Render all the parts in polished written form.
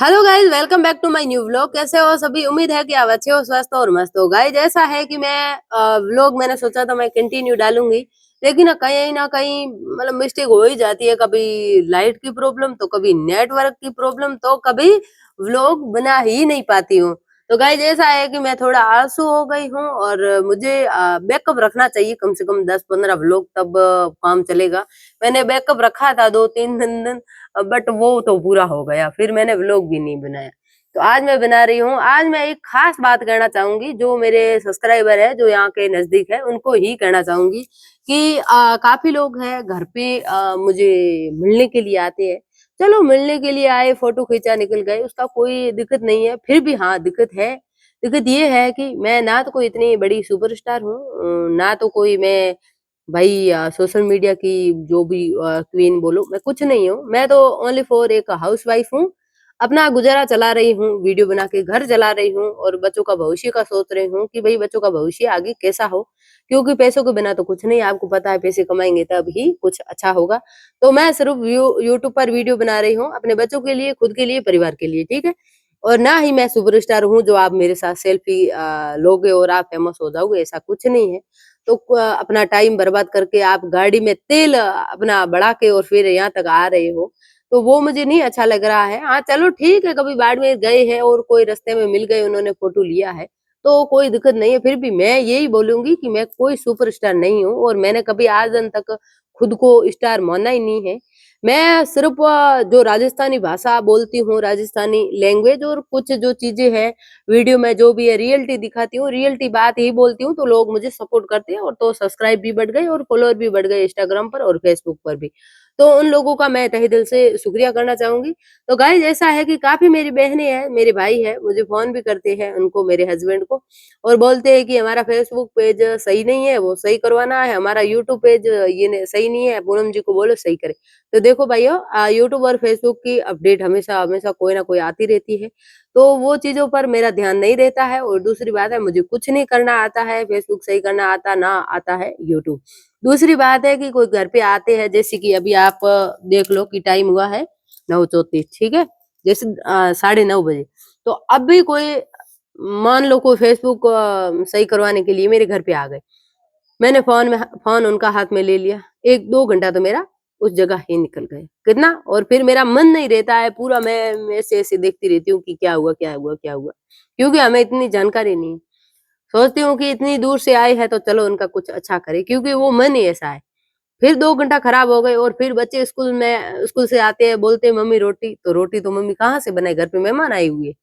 Hello guys, welcome back to my new vlog. कैसे हो सभी? उम्मीद है कि आप अच्छे हो, स्वस्थ हो और मस्त हो। गाइस ऐसा है कि मैं व्लॉग मैंने सोचा था मैं कंटिन्यू डालूंगी, लेकिन ना कहीं मतलब मिस्टेक हो ही जाती है। कभी लाइट की प्रॉब्लम, तो कभी नेटवर्क की प्रॉब्लम, तो कभी व्लॉग बना ही नहीं पाती हूँ। तो गाइस ऐसा है कि मैं थोड़ा आलसू हो गई हूँ और मुझे बैकअप रखना चाहिए, कम से कम 10-15 व्लॉग, तब काम चलेगा। मैंने बैकअप रखा था 2-3 दिन, बट वो तो पूरा हो गया, फिर मैंने व्लॉग भी नहीं बनाया। तो आज मैं बना रही हूँ। आज मैं एक खास बात कहना चाहूंगी, जो मेरे सब्सक्राइबर है, जो यहाँ के नजदीक है, उनको ही कहना चाहूंगी कि काफी लोग हैं घर पे मुझे मिलने के लिए आते हैं। चलो मिलने के लिए आए, फोटो खींचा, निकल गए, उसका कोई दिक्कत नहीं है। फिर भी हाँ, दिक्कत है। दिक्कत ये है कि मैं ना तो कोई इतनी बड़ी सुपरस्टार हूँ, ना तो कोई मैं भाई सोशल मीडिया की जो भी क्वीन बोलो, मैं कुछ नहीं हूँ। मैं तो ओनली फॉर एक हाउसवाइफ हूँ। अपना गुजारा चला रही हूँ, वीडियो बना के घर चला रही हूँ और बच्चों का भविष्य का सोच रही हूँ कि भाई बच्चों का भविष्य आगे कैसा हो, क्योंकि पैसों के बिना तो कुछ नहीं। आपको पता है, पैसे कमाएंगे तब ही कुछ अच्छा होगा। तो मैं सिर्फ यूट्यूब पर वीडियो बना रही हूँ अपने बच्चों के लिए, खुद के लिए, परिवार के लिए, ठीक है। और ना ही मैं सुपरस्टार हूँ जो आप मेरे साथ सेल्फी लोगे और आप फेमस हो जाओगे, ऐसा कुछ नहीं है। तो अपना टाइम बर्बाद करके आप गाड़ी में तेल अपना बढ़ा के और फिर यहाँ तक आ रहे हो, तो वो मुझे नहीं अच्छा लग रहा है। हाँ, चलो ठीक है, कभी बाड़मेर गए हैं और कोई रास्ते में मिल गए, उन्होंने फ़ोटो लिया है, तो कोई दिक्कत नहीं है। फिर भी मैं यही बोलूँगी कि मैं कोई सुपरस्टार नहीं हूँ और मैंने कभी आज दिन तक खुद को स्टार माना ही नहीं है। मैं सिर्फ़ जो राजस्थानी भाषा बोलती हूँ, राजस्थानी लैंग्वेज, और कुछ जो चीज़ें हैं, वीडियो में जो भी है रियलिटी दिखाती हूँ, रियलिटी बात ही बोलती हूँ, तो लोग मुझे सपोर्ट करते हैं और तो सब्सक्राइब भी बढ़ गए और फॉलोअर भी बढ़ गए इंस्टाग्राम पर और फेसबुक पर भी। तो उन लोगों का मैं तहे दिल से शुक्रिया करना चाहूँगी। तो गाइज़ ऐसा है कि काफ़ी मेरी बहनें हैं, मेरे भाई हैं, मुझे फ़ोन भी करते हैं, उनको, मेरे हस्बैंड को, और बोलते हैं कि हमारा फेसबुक पेज सही नहीं है, वो सही करवाना है, हमारा यूट्यूब पेज ये न सही नहीं है, पूनम जी को बोलो सही करे। तो देखो भाइयों, यूट्यूब और फेसबुक की अपडेट हमेशा कोई ना कोई आती रहती है, तो वो चीज़ों पर मेरा ध्यान नहीं रहता है। और दूसरी बात है, मुझे कुछ नहीं करना आता है, फेसबुक सही करना आता ना आता है यूट्यूब। दूसरी बात है कि कोई घर पे आते हैं, जैसे कि अभी आप देख लो कि टाइम हुआ है 9:34, ठीक है? जैसे 9:30 बजे। तो अब भी कोई, मान लो कोई फेसबुक सही करवाने के लिए मेरे घर पे आ गए। मैंने फ़ोन उनका हाथ में ले लिया। 1-2 घंटा तो मेरा उस जगह ही निकल गए। कितना? और फिर मेरा मन नहीं रहता है, पूरा मैं ऐसे-ऐसे देखती रहती हूँ कि क्या हुआ, क्या हुआ, क्या हुआ? क्योंकि हमें इतनी जानकारी नहीं है। सोचती हूँ कि इतनी दूर से आए हैं तो चलो उनका कुछ अच्छा करें, क्योंकि वो मन ही ऐसा है। फिर 2 घंटा खराब हो गए और फिर बच्चे स्कूल से आते हैं, बोलते हैं मम्मी रोटी, तो रोटी तो मम्मी कहाँ से बनाए, घर पे मेहमान आए हुए हैं।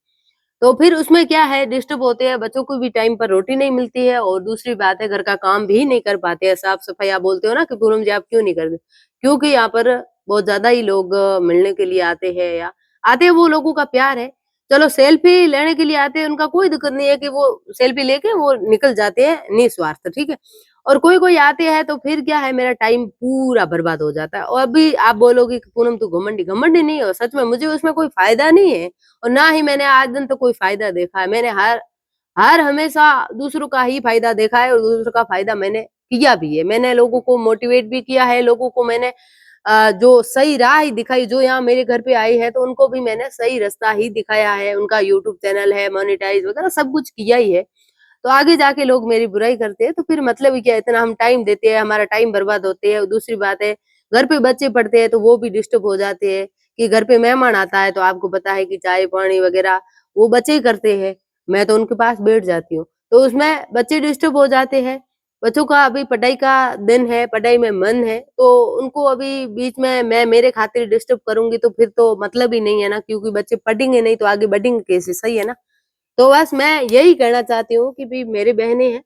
तो फिर उसमें क्या है, डिस्टर्ब होते हैं, बच्चों को भी टाइम पर रोटी नहीं मिलती है और दूसरी बात है, घर का काम भी नहीं कर पाते हैं। साफ-सफाई आप बोलते हो ना कि पूनम जी आप क्यों नहीं करते? क्योंकि यहाँ पर बहुत ज़्यादा ही लोग मिलने के लिए आते हैं, या आते हैं, वो लोगों का प्यार है। चलो सेल्फी लेने के लिए आते हैं, उनका कोई दिक्कत नहीं है कि वो सेल्फी लेके वो निकल जाते हैं निस्वार्थ, ठीक है? और कोई-कोई आते हैं तो फिर क्या है, मेरा टाइम पूरा बर्बाद हो जाता है। और अभी आप बोलोगे कि पूनम तू घमंडी, घमंडी नहीं हो, सच में मुझे उसमें कोई फ़ायदा नहीं है। और ना ही मैंने आज दिन तक कोई फ़ायदा देखा है। मैंने हर हर हमेशा दूसरों का ही फ़ायदा देखा है और दूसरों का फ़ायदा मैंने किया भी है। मैंने लोगों को मोटिवेट भी किया है, लोगों को मैंने जो सही राह ही दिखाई, जो यहाँ मेरे घर पे आई है, तो उनको भी मैंने सही रास्ता ही दिखाया है। उनका यूट्यूब चैनल है, मोनेटाइज़ वगैरह सब कुछ किया ही है। तो आगे जाके लोग मेरी बुराई करते हैं, तो फिर मतलब ही क्या है, इतना हम टाइम देते हैं, हमारा टाइम बर्बाद होते है। और दूसरी बात है, घर पे बच्चे पढ़ते हैं, तो वो भी डिस्टर्ब हो जाते हैं कि घर पे मेहमान आता है, तो आपको पता है कि चाय-पानी वगैरह वो बच्चे ही करते हैं, मैं तो उनके पास बैठ जाती हूँ। तो उसमें बच्चे डिस्टर्ब हो जाते हैं, बच्चों का अभी पढ़ाई का दिन है, पढ़ाई में मन है, तो उनको अभी बीच में मैं मेरे खातिर डिस्टर्ब करूँगी, तो फिर तो मतलब ही नहीं है ना, क्योंकि बच्चे पढ़ेंगे नहीं तो आगे बढ़ेंगे कैसे, सही है ना? तो बस मैं यही कहना चाहती हूँ कि भई मेरी बहनें हैं,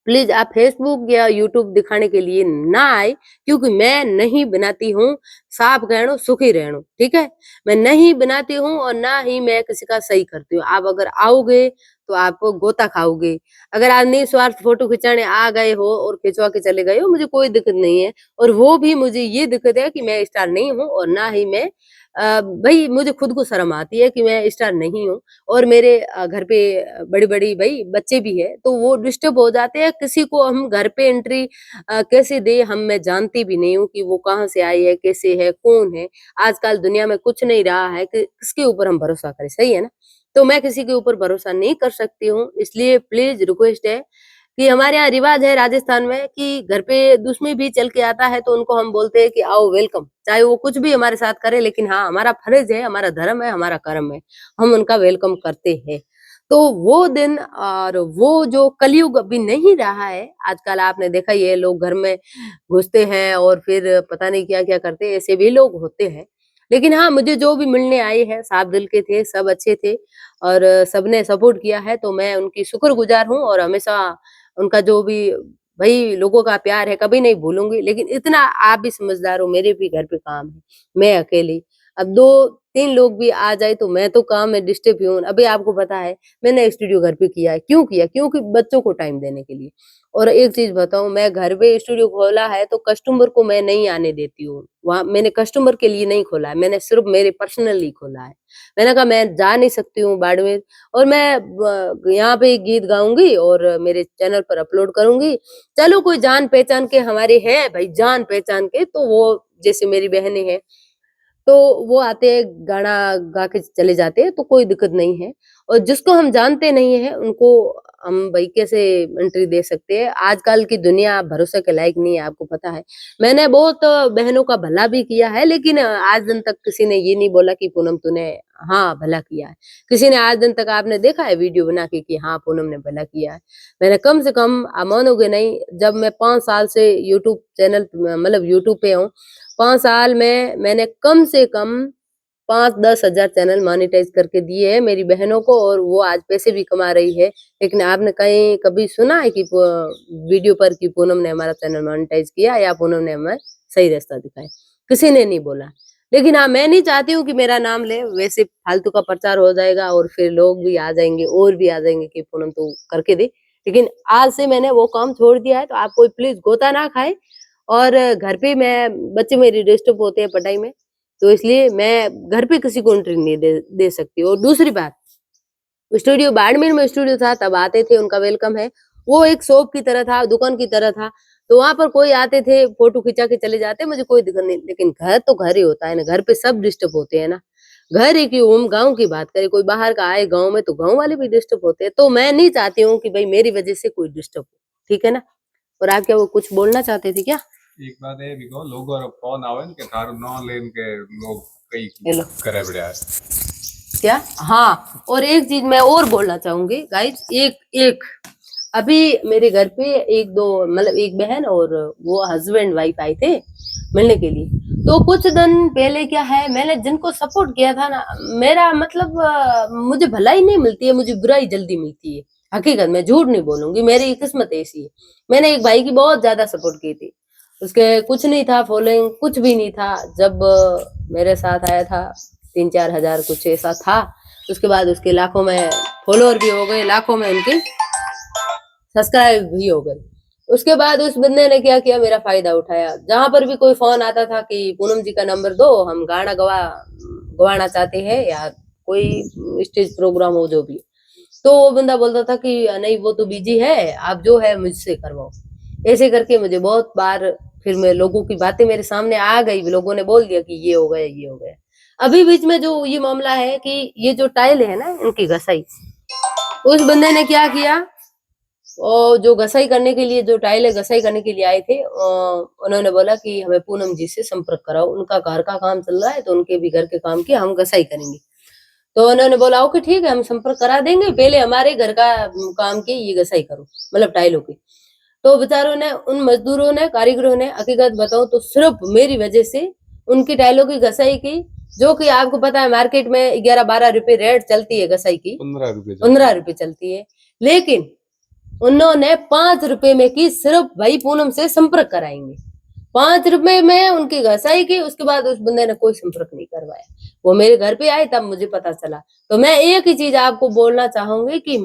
प्लीज़ आप फ़ेसबुक या यूट्यूब दिखाने के लिए ना आए, क्योंकि मैं नहीं बनाती हूँ साफ कहणो सुखी रहणो, ठीक है? मैं नहीं बनाती हूँ और ना ही मैं किसी का सही करती हूँ। आप अगर आओगे तो आप गोता खाओगे। अगर आप निस्वार्थ फ़ोटो खिंचाने आ गए हो और खिंचवा के चले गए हो, मुझे कोई दिक्कत नहीं है। और वो भी मुझे ये दिक्कत है कि मैं स्टार नहीं हूँ और ना ही मैं भई मुझे खुद को शर्म आती है कि मैं स्टार नहीं हूँ। और मेरे घर पे बड़ी-बड़ी भई बच्चे भी हैं, तो वो डिस्टर्ब हो जाते हैं। किसी को हम घर पे एंट्री कैसे दें, मैं जानती भी नहीं हूँ कि वो कहाँ से आई है, कैसे है, है, कौन है। आजकल दुनिया में कुछ नहीं रहा है कि किसके ऊपर हम भरोसा करें, सही है ना? तो मैं किसी के ऊपर भरोसा नहीं कर सकती हूँ, इसलिए प्लीज रिक्वेस्ट है कि हमारे यहाँ रिवाज है राजस्थान में कि घर पे दुश्मनी भी चल के आता है तो उनको हम बोलते हैं कि आओ वेलकम, चाहे वो कुछ भी हमारे साथ करे, लेकिन हाँ हमारा फर्ज है, हमारा धर्म है, हमारा कर्म है, हम उनका वेलकम करते हैं। तो वो दिन और वो जो कलयुग अभी नहीं रहा है, आजकल आपने देखा ही है लोग घर में घुसते हैं और फिर पता नहीं क्या-क्या करते हैं, ऐसे भी लोग होते हैं। लेकिन हाँ, मुझे जो भी मिलने आए हैं साफ दिल के थे, सब अच्छे थे और सबने सपोर्ट किया है तो मैं उनकी शुक्रगुज़ार हूँ और हमेशा उनका जो भी भई लोगों का प्यार है कभी नहीं भूलूँगी। लेकिन इतना आप भी समझदार हो, मेरे भी घर पे काम है, मैं अकेली। अब 2-3 लोग भी आ जाए तो मैं तो काम में डिस्टर्ब ही हूँ। अभी आपको पता है मैंने स्टूडियो घर पे किया है, क्यों किया? क्योंकि बच्चों को टाइम देने के लिए। और एक चीज़ बताऊँ, मैं घर पे स्टूडियो खोला है तो कस्टमर को मैं नहीं आने देती हूँ। वहाँ मैंने कस्टमर के लिए नहीं खोला है, मैंने सिर्फ़ मेरे पर्सनली खोला है। मैंने कहा मैं जा नहीं सकती हूँ बाड़मेर और मैं यहाँ पे गीत गाऊँगी और मेरे चैनल पर अपलोड करूँगी। चलो कोई जान-पहचान के हमारे हैं भई, जान-पहचान के, तो वो जैसे मेरी बहनें हैं तो वो आते हैं, गाना गा के चले जाते हैं, तो कोई दिक्कत नहीं है। और जिसको हम जानते नहीं हैं, उनको हम भई कैसे एंट्री दे सकते हैं? आजकल की दुनिया भरोसे के लायक नहीं है, आपको पता है। मैंने बहुत बहनों का भला भी किया है, लेकिन आज दिन तक किसी ने ये नहीं बोला कि पूनम तूने हाँ, भला किया है। किसी ने आज दिन तक आपने देखा है वीडियो बना के कि हाँ, पूनम ने भला किया है। मैंने कम से कम आप मानोगे नहीं, जब मैं 5 साल से यूट्यूब चैनल मतलब यूट्यूब पे हूँ, 5 साल में मैंने कम से कम 5-10 हज़ार चैनल मोनेटाइज़ करके दिए हैं मेरी बहनों को और वो आज पैसे भी कमा रही है। लेकिन आपने कहीं कभी सुना है कि वीडियो पर कि पूनम ने हमारा चैनल मोनेटाइज़ किया या पूनम ने हमें सही रास्ता दिखाया? किसी ने नहीं बोला। लेकिन हाँ, मैं नहीं चाहती हूँ कि मेरा नाम लें, वैसे फालतू का प्रचार हो जाएगा और फिर लोग भी आ जाएँगे और भी आ जाएँगे कि पूनम तू करके दे। लेकिन आज से मैंने वो काम छोड़ दिया है, तो आप कोई प्लीज़ गोता ना खाएँ और घर पे मैं बच्चे मेरे डिस्टर्ब होते हैं पढ़ाई में, तो इसलिए मैं घर पे किसी को एंट्री नहीं दे सकती। और दूसरी बात, स्टूडियो बाड़मेर में स्टूडियो था तब आते थे, उनका वेलकम है। वो एक शॉप की तरह था, दुकान की तरह था, तो वहाँ पर कोई आते थे, फ़ोटो खिंचा के चले जाते, मुझे कोई दिक्कत नहीं। लेकिन घर तो घर ही होता है ना, घर पे सब डिस्टर्ब होते हैं ना। घर ही क्यों, हम गाँव की बात करें, कोई बाहर का आए गाँव में तो गाँव वाले भी डिस्टर्ब होते हैं। तो मैं नहीं चाहती हूँ कि भई मेरी वज़ह से कोई डिस्टर्ब हो, ठीक है ना? और आप क्या वो कुछ बोलना चाहते थे क्या? एक बात है बिको लोगों रो फोन आवे न के थारो नाम लेन के लोग कई हेलो। करे बढ़िया है। क्या? हाँ, और एक चीज़ मैं और बोलना चाहूँगी गाइज़, एक एक अभी मेरे घर पे 1-2 मतलब एक बहन और वो हस्बैंड वाइफ आए थे मिलने के लिए। तो कुछ दिन पहले क्या है, मैंने जिनको सपोर्ट किया था ना, मेरा मतलब मुझे भलाई नहीं मिलती है, मुझे बुराई जल्दी मिलती है। हकीकत में झूठ नहीं बोलूँगी, मेरी किस्मत ऐसी है। मैंने एक भाई की बहुत ज़्यादा सपोर्ट की थी। उसके कुछ नहीं था फॉलोइंग, कुछ भी नहीं था। जब मेरे साथ आया था 3-4 हज़ार कुछ ऐसा था। उसके बाद उसके लाखों में फॉलोअर भी हो गए, लाखों में उनके सब्सक्राइब भी हो गए। उसके बाद उस बंदे ने क्या किया, मेरा फ़ायदा उठाया। जहाँ पर भी कोई फ़ोन आता था कि पूनम जी का नंबर दो, हम गाना गवाना चाहते हैं या कोई स्टेज प्रोग्राम हो जो भी। तो वो बंदा बोलता था कि नहीं वो तो बिज़ी है, आप जो है मुझसे करवाओ। ऐसे करके मुझे बहुत बार फिर मैं लोगों की बातें मेरे सामने आ गई, लोगों ने बोल दिया कि ये हो गया, ये हो गया। अभी बीच में जो ये मामला है कि ये जो टाइल है ना इनकी घसाई, उस बंदे ने क्या किया, और जो घसाई करने के लिए जो टाइल है घसाई करने के लिए आए थे, उन्होंने बोला कि हमें पूनम जी से संपर्क कराओ, उनका घर का काम चल रहा है तो उनके भी घर के काम की हम घसाई करेंगे। तो उन्होंने बोला ओके ठीक है, हम संपर्क करा देंगे, पहले हमारे घर का काम की ये घसाई करो, मतलब टाइलों की। तो बेचारों ने, उन मजदूरों ने, कारीगरों ने, हकीकत बताऊं तो सिर्फ मेरी वजह से उनकी टाइलों की घसाई की, जो कि आपको पता है मार्केट में 11-12 रुपए रेट चलती है घसाई की, 15 रुपए चलती है। लेकिन उन्होंने 5 रुपए में की, सिर्फ भाई पूनम से संपर्क कराएंगे। 5 रुपए में उनकी घसाई की, उसके बाद उस बंदे ने कोई संपर्क नहीं करवाया। वो मेरे घर पे आए तब मुझे पता चला। तो मैं एक ही चीज आपको बोलना चाहूंगी कि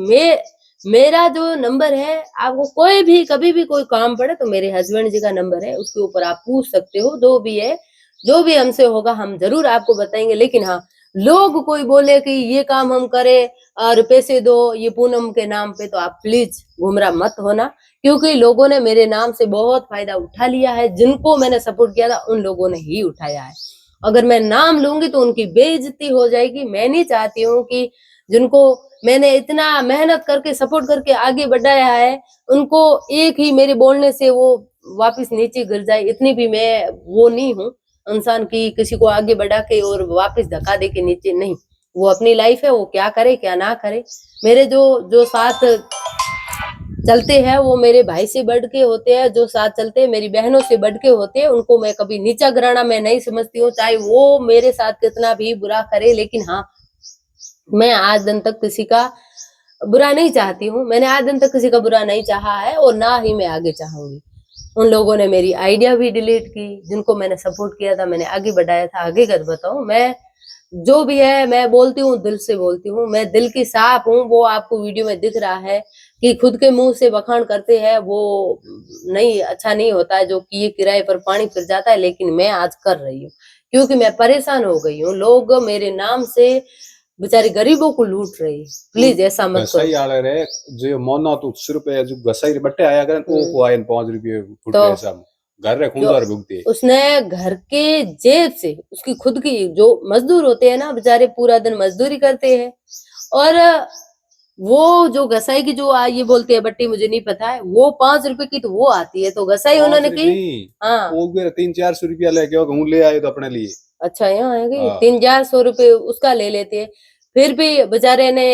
मेरा जो नंबर है, आपको कोई भी कभी भी कोई काम पड़े तो मेरे हस्बैंड जी का नंबर है, उसके ऊपर आप पूछ सकते हो, जो भी है, जो भी हमसे होगा हम जरूर आपको बताएंगे। लेकिन हाँ, लोग कोई बोले कि ये काम हम करें, पैसे दो ये पूनम के नाम पे, तो आप प्लीज गुमराह मत होना, क्योंकि लोगों ने मेरे नाम से बहुत फायदा उठा लिया है। जिनको मैंने सपोर्ट किया था उन लोगों ने ही उठाया है। अगर मैं नाम लूंगी तो उनकी बेइज्जती हो जाएगी। मैं नहीं चाहती हूँ कि जिनको मैंने इतना मेहनत करके सपोर्ट करके आगे बढ़ाया है, उनको एक ही मेरे बोलने से वो वापस नीचे गिर जाए, इतनी भी मैं वो नहीं हूँ इंसान की किसी को आगे बढ़ा के और वापस धक्का दे के नीचे। नहीं, वो अपनी लाइफ है, वो क्या करे क्या ना करे। मेरे जो जो साथ चलते हैं वो मेरे भाई से बढ़ के होते हैं, जो साथ चलते हैं मेरी बहनों से बढ़ के होते हैं। उनको मैं कभी नीचा गिराना मैं नहीं समझती हूँ, चाहे वो मेरे साथ कितना भी बुरा करे। लेकिन हाँ, मैं आज दिन तक किसी का बुरा नहीं चाहती हूँ। मैंने आज दिन तक किसी का बुरा नहीं चाहा है और ना ही मैं आगे चाहूंगी। उन लोगों ने मेरी आइडिया भी डिलीट की, जिनको मैंने सपोर्ट किया था, मैंने आगे बढ़ाया था। हकीकत बताऊं, मैं जो भी है मैं बोलती हूँ, दिल से बोलती हूँ, मैं दिल की साफ हूँ। वो आपको वीडियो में दिख रहा है कि खुद के मुंह से बखान करते हैं, वो नहीं अच्छा नहीं होता है। जो कि ये किराए पर पानी फिर जाता है, लेकिन मैं आज कर रही हूँ क्योंकि मैं परेशान हो गई हूँ। लोग मेरे नाम से बेचारे गरीबों को लूट रहे हैं। प्लीज ऐसा मत घसाई करो। आले रे जो मोना तो 80 रुपए जो घसाई बट्टे आया करन ओ को आयन 5 रुपए फुट तो पैसा घर रे जो खुंदार भुगते उसने घर के जेब से, उसकी खुद की, जो मजदूर होते हैं ना बेचारे, पूरा दिन मजदूरी करते हैं, और वो जो घसाई की जो ये बोलते हैं बट्टी, मुझे नहीं पता है, वो 5 रुपए की तो वो आती है, तो घसाई 5 उन्होंने की। रुपए हाँ, ओ भी 300-400 रुपया लेके हूं ले आए तो अपने लिए। अच्छा यहाँ है कि हाँ 300-400 रुपए उसका ले लेते हैं। फिर भी बेचारे ने,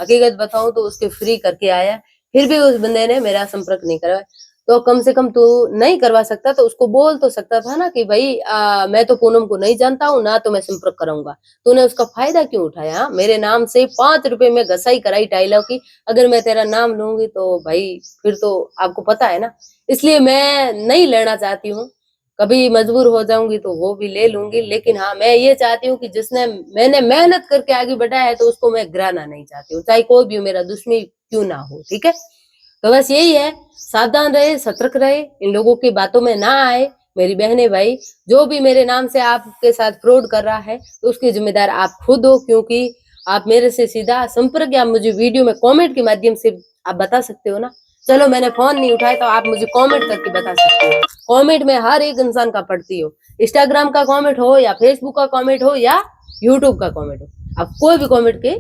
हकीकत बताऊं तो उसके फ्री करके आया, फिर भी उस बंदे ने मेरा संपर्क नहीं करवाया। तो कम से कम तू नहीं करवा सकता तो उसको बोल तो सकता था ना कि भाई मैं तो पूनम को नहीं जानता हूँ ना, तो मैं संपर्क कराऊंगा। तूने उसका फायदा क्यों उठाया? मेरे नाम से 5 रुपए में घसाई कराई टाइलों की। अगर मैं तेरा नाम लूंगी तो भाई फिर तो आपको पता है ना, इसलिए मैं नहीं लेना चाहती हूँ। कभी मजबूर हो जाऊंगी तो वो भी ले लूंगी, लेकिन हाँ, मैं ये चाहती हूँ कि जिसने मैंने मेहनत करके आगे बढ़ाया है तो उसको मैं गिराना नहीं चाहती हूँ, चाहे कोई भी हो, मेरा दुश्मन क्यों ना हो। ठीक है, तो बस यही है, सावधान रहे, सतर्क रहे, इन लोगों की बातों में ना आए। मेरी बहनें भाई, जो भी मेरे नाम से आपके साथ फ्रॉड कर रहा है तो उसकी जिम्मेदार आप खुद हो, क्योंकि आप मेरे से सीधा संपर्क या मुझे वीडियो में कमेंट के माध्यम से आप बता सकते हो ना। चलो मैंने फोन नहीं उठाया तो आप मुझे कमेंट करके बता सकते हो। कमेंट में हर एक इंसान का पढ़ती हो, इंस्टाग्राम का कमेंट हो या फेसबुक का कमेंट हो या यूट्यूब का कमेंट हो, आप कोई भी कमेंट के,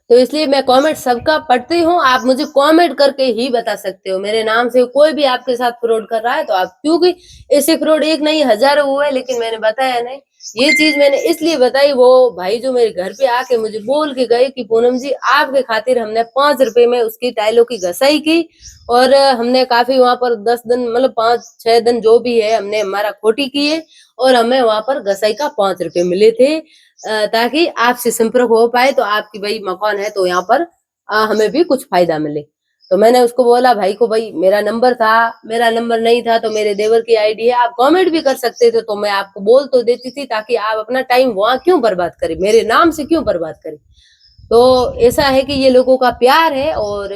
तो इसलिए मैं कमेंट सबका पढ़ती हूँ। आप मुझे कमेंट करके ही बता सकते हो मेरे नाम से कोई भी आपके साथ फ्रॉड कर रहा है तो आप, क्योंकि ऐसे फ्रॉड एक नहीं हजारों हुए, लेकिन मैंने बताया नहीं। ये चीज मैंने इसलिए बताई, वो भाई जो मेरे घर पे आके मुझे बोल के गए कि पूनम जी आपके खातिर हमने 5 रुपए में उसकी टाइलों की घसाई की, और हमने काफी वहां पर 10 दिन, मतलब 5-6 दिन जो भी है, हमने हमारा खोटी किए और हमें वहां पर घसाई का 5 रुपए मिले थे, ताकि आपसे संपर्क हो पाए, तो आपकी भाई मकान है तो यहाँ पर हमें भी कुछ फायदा मिले। तो मैंने उसको बोला भाई को, भाई मेरा नंबर था, मेरा नंबर नहीं था तो मेरे देवर की आईडी है, आप कमेंट भी कर सकते थे तो मैं आपको बोल तो देती थी, ताकि आप अपना टाइम वहां क्यों बर्बाद करें, मेरे नाम से क्यों बर्बाद करें। तो ऐसा है कि ये लोगों का प्यार है, और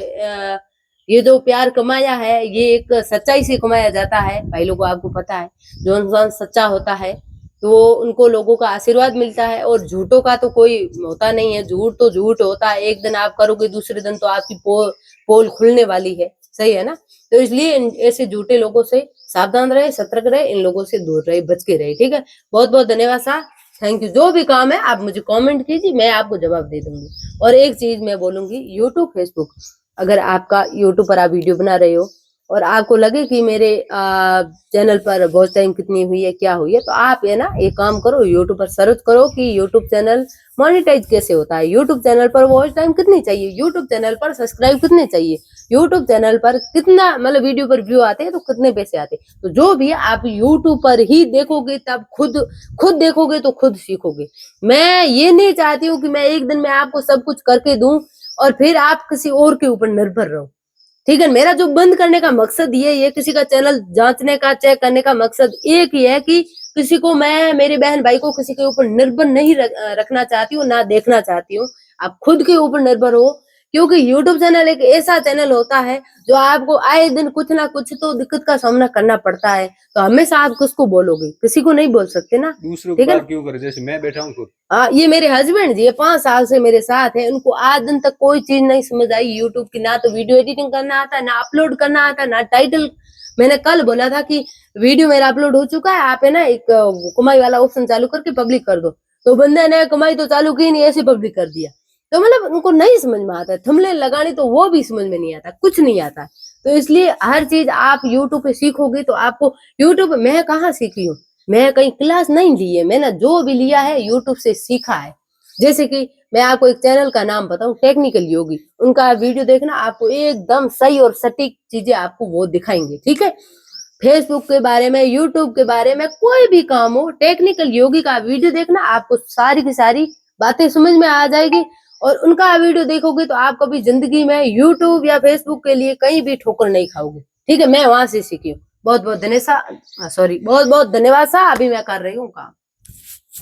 ये जो प्यार कमाया है ये एक सच्चाई से कमाया जाता है। भाई लोगों, आपको पता है जो इंसान सच्चा होता है तो वो उनको लोगों का आशीर्वाद मिलता है, और झूठों का तो कोई होता नहीं है। झूठ तो झूठ होता है, एक दिन आप करोगे दूसरे दिन तो आपकी पोल खुलने वाली है, सही है ना। तो इसलिए ऐसे झूठे लोगों से सावधान रहे, सतर्क रहे, इन लोगों से दूर रहे, बच के रहे। ठीक है, बहुत बहुत धन्यवाद साहब, थैंक यू। जो भी काम है आप मुझे कमेंट कीजिए, मैं आपको जवाब दे दूंगी। और एक चीज मैं बोलूंगी, यूट्यूब फेसबुक, अगर आपका यूट्यूब पर आप वीडियो बना रहे हो और आपको लगे कि मेरे चैनल पर वॉच टाइम कितनी हुई है, क्या हुई है, तो आप ये ना एक काम करो, यूट्यूब पर सर्च करो कि यूट्यूब चैनल मोनेटाइज कैसे होता है, यूट्यूब चैनल पर वॉच टाइम कितनी चाहिए, यूट्यूब चैनल पर सब्सक्राइब कितने चाहिए, यूट्यूब चैनल पर कितना, मतलब वीडियो पर व्यू आते हैं तो कितने पैसे आते हैं। तो जो भी आप यूट्यूब पर ही देखोगे तब खुद देखोगे तो खुद सीखोगे। मैं ये नहीं चाहती हूँ कि मैं एक दिन में आपको सब कुछ करके दूं और फिर आप किसी और के ऊपर निर्भर रहो। ठीक है, मेरा जो बंद करने का मकसद ये किसी का चैनल जांचने का, चेक करने का मकसद एक ही है कि किसी को, मैं मेरे बहन भाई को किसी के ऊपर निर्भर नहीं रखना चाहती हूँ, ना देखना चाहती हूँ। आप खुद के ऊपर निर्भर हो क्योंकि यूट्यूब चैनल एक ऐसा चैनल होता है जो आपको आए दिन कुछ ना कुछ तो दिक्कत का सामना करना पड़ता है, तो हमेशा आप किसको बोलोगे, किसी को नहीं बोल सकते ना। दूसरों की ठीक है बात क्यों करे, जैसे मैं बैठा हूँ खुद। हाँ, ये मेरे हस्बैंड जी, ये 5 साल से मेरे साथ है, उनको आज दिन तक कोई चीज नहीं समझ आई यूट्यूब की, ना तो वीडियो एडिटिंग करना आता है, ना अपलोड करना आता है, ना टाइटल। मैंने कल बोला था कि वीडियो मेरा अपलोड हो चुका है, आप है ना एक कमाई वाला ऑप्शन चालू करके पब्लिक कर दो, तो बंदे ने कमाई तो चालू की नहीं, ऐसे पब्लिक कर दिया। तो मतलब उनको नहीं समझ में आता है, थंबनेल लगानी तो वो भी समझ में नहीं आता, कुछ नहीं आता। तो इसलिए हर चीज आप यूट्यूब पे सीखोगे तो आपको यूट्यूब, मैं कहाँ सीखी हूँ, मैं कहीं क्लास नहीं ली है, मैंने जो भी लिया है यूट्यूब से सीखा है। जैसे कि मैं आपको एक चैनल का नाम बताऊं, टेक्निकल योगी, उनका वीडियो देखना, आपको एकदम सही और सटीक चीजें आपको वो दिखाएंगे। ठीक है, फेसबुक के बारे में, यूट्यूब के बारे में, कोई भी काम हो, टेक्निकल योगी का वीडियो देखना, आपको सारी की सारी बातें समझ में आ जाएगी। और उनका वीडियो देखोगे तो आप कभी जिंदगी में यूट्यूब या फेसबुक के लिए कहीं भी ठोकर नहीं खाओगे। ठीक है, मैं वहां से सीखी हूँ। बहुत बहुत धन्यवाद, सॉरी, बहुत बहुत धन्यवाद सा, अभी मैं कर रही हूँ काम।